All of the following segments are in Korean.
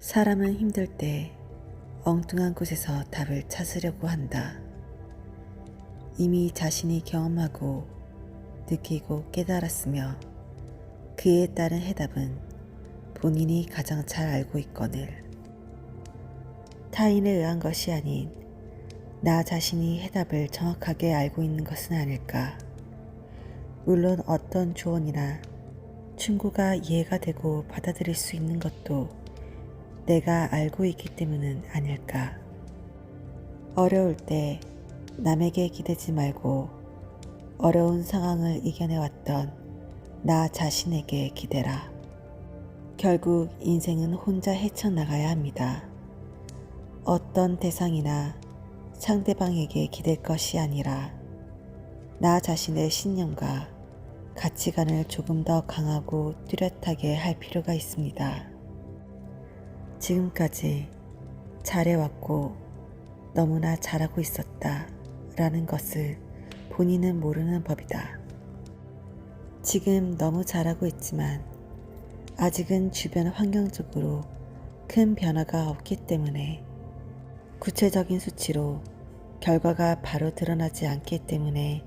사람은 힘들 때 엉뚱한 곳에서 답을 찾으려고 한다. 이미 자신이 경험하고 느끼고 깨달았으며 그에 따른 해답은 본인이 가장 잘 알고 있거늘 타인에 의한 것이 아닌 나 자신이 해답을 정확하게 알고 있는 것은 아닐까. 물론 어떤 조언이나 충고가 이해가 되고 받아들일 수 있는 것도 내가 알고 있기 때문은 아닐까. 어려울 때 남에게 기대지 말고 어려운 상황을 이겨내왔던 나 자신에게 기대라. 결국 인생은 혼자 헤쳐나가야 합니다. 어떤 대상이나 상대방에게 기댈 것이 아니라 나 자신의 신념과 가치관을 조금 더 강하고 뚜렷하게 할 필요가 있습니다. 지금까지 잘해왔고 너무나 잘하고 있었다 라는 것을 본인은 모르는 법이다. 지금 너무 잘하고 있지만 아직은 주변 환경적으로 큰 변화가 없기 때문에 구체적인 수치로 결과가 바로 드러나지 않기 때문에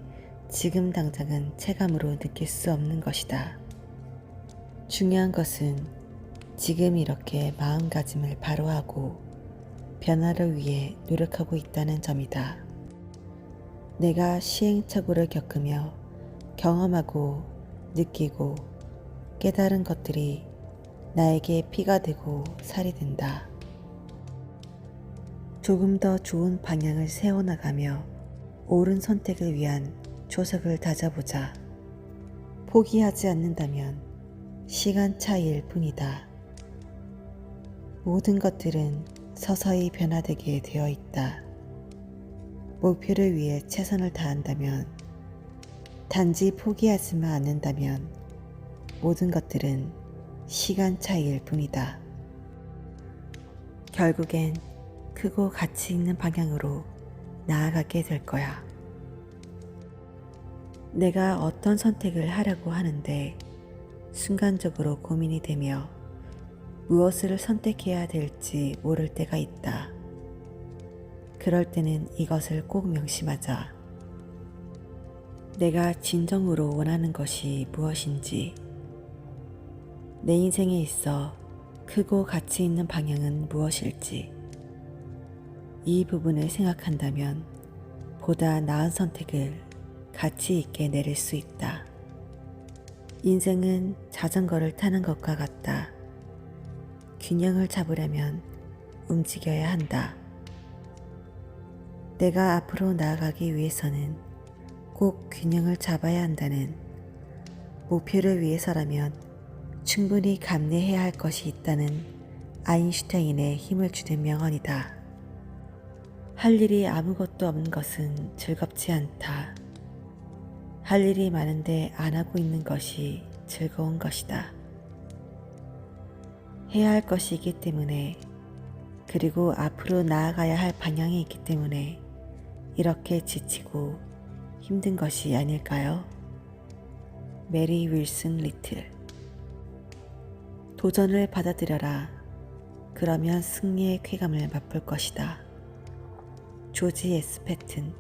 지금 당장은 체감으로 느낄 수 없는 것이다. 중요한 것은 지금 이렇게 마음가짐을 바로 하고 변화를 위해 노력하고 있다는 점이다. 내가 시행착오를 겪으며 경험하고 느끼고 깨달은 것들이 나에게 피가 되고 살이 된다. 조금 더 좋은 방향을 세워나가며 옳은 선택을 위한 조석을 다져보자. 포기하지 않는다면 시간 차이일 뿐이다. 모든 것들은 서서히 변화되게 되어 있다. 목표를 위해 최선을 다한다면, 단지 포기하지만 않는다면 모든 것들은 시간 차이일 뿐이다. 결국엔 크고 가치 있는 방향으로 나아가게 될 거야. 내가 어떤 선택을 하려고 하는데 순간적으로 고민이 되며 무엇을 선택해야 될지 모를 때가 있다. 그럴 때는 이것을 꼭 명심하자. 내가 진정으로 원하는 것이 무엇인지, 내 인생에 있어 크고 가치 있는 방향은 무엇일지, 이 부분을 생각한다면 보다 나은 선택을 가치 있게 내릴 수 있다. 인생은 자전거를 타는 것과 같다. 균형을 잡으려면 움직여야 한다. 내가 앞으로 나아가기 위해서는 꼭 균형을 잡아야 한다는 목표를 위해서라면 충분히 감내해야 할 것이 있다는 아인슈타인의 힘을 주는 명언이다. 할 일이 아무것도 없는 것은 즐겁지 않다. 할 일이 많은데 안 하고 있는 것이 즐거운 것이다. 해야 할 것이 있기 때문에, 그리고 앞으로 나아가야 할 방향이 있기 때문에 이렇게 지치고 힘든 것이 아닐까요? 메리 윌슨 리틀. 도전을 받아들여라. 그러면 승리의 쾌감을 맛볼 것이다. 조지 S. 패튼.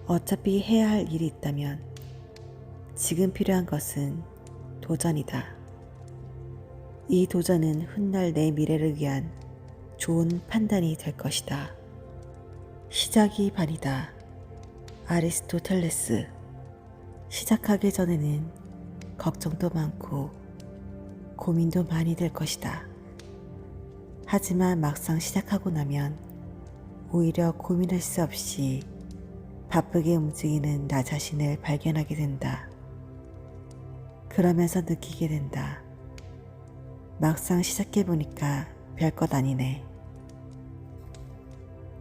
어차피 해야 할 일이 있다면 지금 필요한 것은 도전이다. 이 도전은 훗날 내 미래를 위한 좋은 판단이 될 것이다. 시작이 반이다. 아리스토텔레스. 시작하기 전에는 걱정도 많고 고민도 많이 될 것이다. 하지만 막상 시작하고 나면 오히려 고민할 수 없이 바쁘게 움직이는 나 자신을 발견하게 된다. 그러면서 느끼게 된다. 막상 시작해보니까 별것 아니네.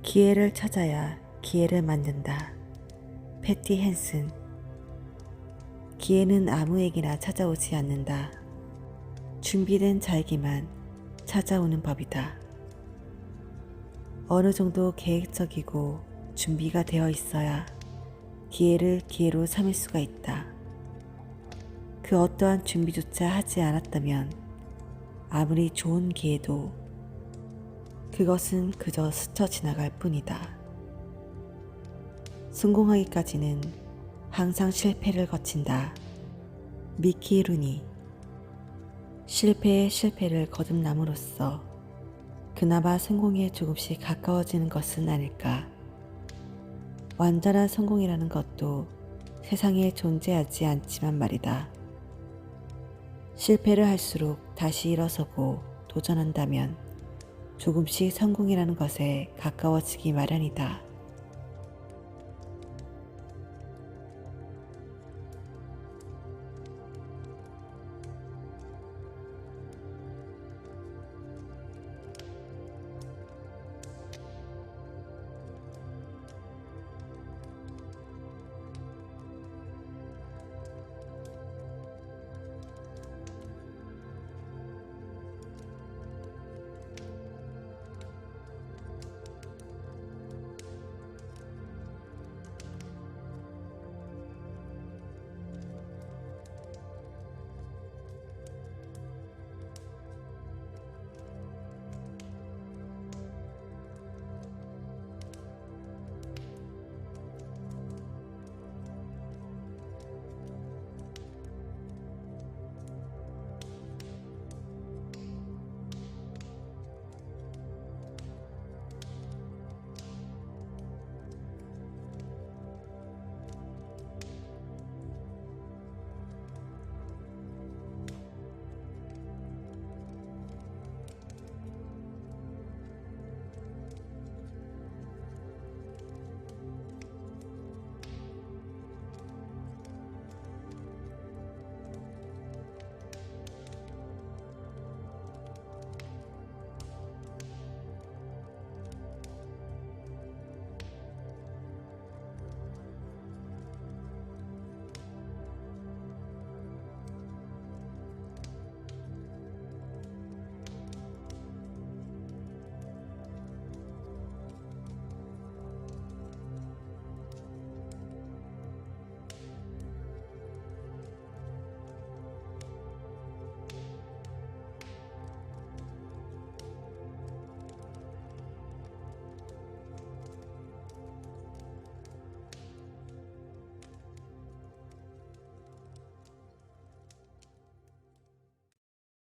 기회를 찾아야 기회를 만든다. 패티 헨슨. 기회는 아무에게나 찾아오지 않는다. 준비된 자에게만 찾아오는 법이다. 어느 정도 계획적이고 준비가 되어 있어야 기회를 기회로 삼을 수가 있다. 그 어떠한 준비조차 하지 않았다면 아무리 좋은 기회도 그것은 그저 스쳐 지나갈 뿐이다. 성공하기까지는 항상 실패를 거친다. 미키 루니. 실패에 실패를 거듭남으로써 그나마 성공에 조금씩 가까워지는 것은 아닐까. 완전한 성공이라는 것도 세상에 존재하지 않지만 말이다. 실패를 할수록 다시 일어서고 도전한다면 조금씩 성공이라는 것에 가까워지기 마련이다.